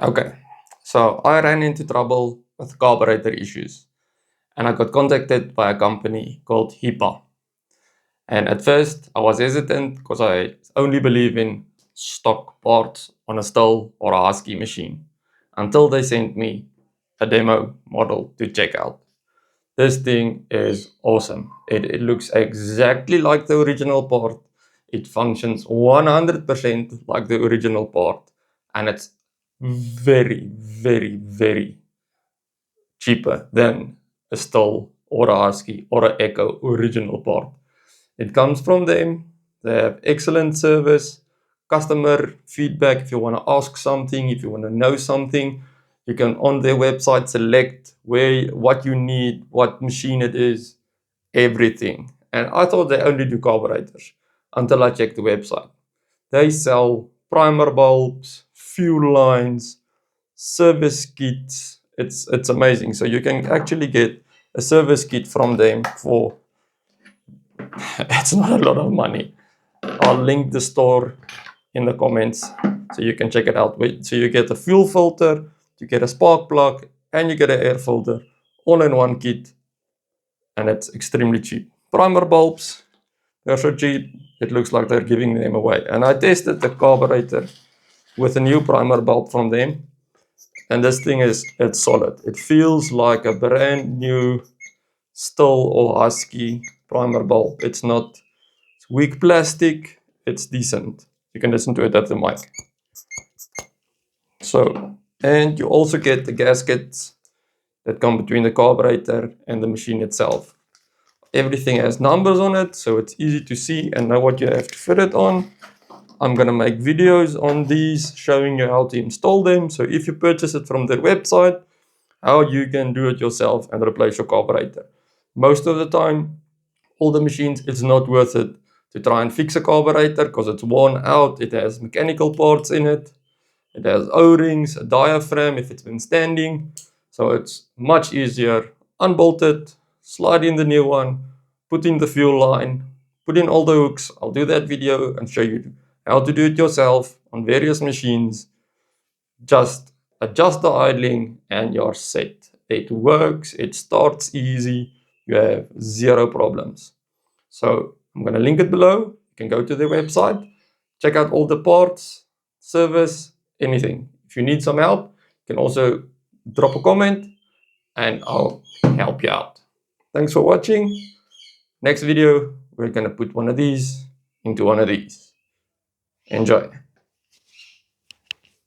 Okay, so I ran into trouble with carburetor issues and I got contacted by a company called HIPA. And at first I was hesitant because I only believe in stock parts on a Stihl or a Husky machine until they sent me a demo model to check out. This thing is awesome. It looks exactly like the original part. It functions 100% like the original part. And it's very, very, very cheaper than a Stihl or a Husky or a Ecco original part. It comes from them. They have excellent service, customer feedback. If you want to ask something, if you want to know something, you can on their website select what you need, what machine it is, everything. And I thought they only do carburetors until I checked the website. They sell primer bulbs, fuel lines, service kits. It's amazing. So you can actually get a service kit from them for it's not a lot of money. I'll link the store in the comments so you can check it out. So you get a fuel filter, you get a spark plug, and you get an air filter all in one kit, and it's extremely cheap. Primer bulbs, they're so cheap, it looks like they're giving them away. And I tested the carburetor with a new primer bulb from them, and this thing it's solid. It feels like a brand new Stihl or Husky primer bulb. It's not weak plastic, it's decent. You can listen to it at the mic. So, and you also get the gaskets that come between the carburetor and the machine itself. Everything has numbers on it, so it's easy to see and know what you have to fit it on. I'm gonna make videos on these showing you how to install them. So if you purchase it from their website, how you can do it yourself and replace your carburetor. Most of the time, all the machines, it's not worth it to try and fix a carburetor because it's worn out. It has mechanical parts in it. It has O-rings, a diaphragm if it's been standing. So it's much easier. Unbolt it, slide in the new one, put in the fuel line, put in all the hooks. I'll do that video and show you how to do it yourself on various machines. Just adjust the idling and you're set. It works, it starts easy, you have zero problems. So I'm going to link it below. You can go to their website, check out all the parts, service, anything. If you need some help, you can also drop a comment and I'll help you out. Thanks for watching. Next video, we're going to put one of these into one of these. Enjoy.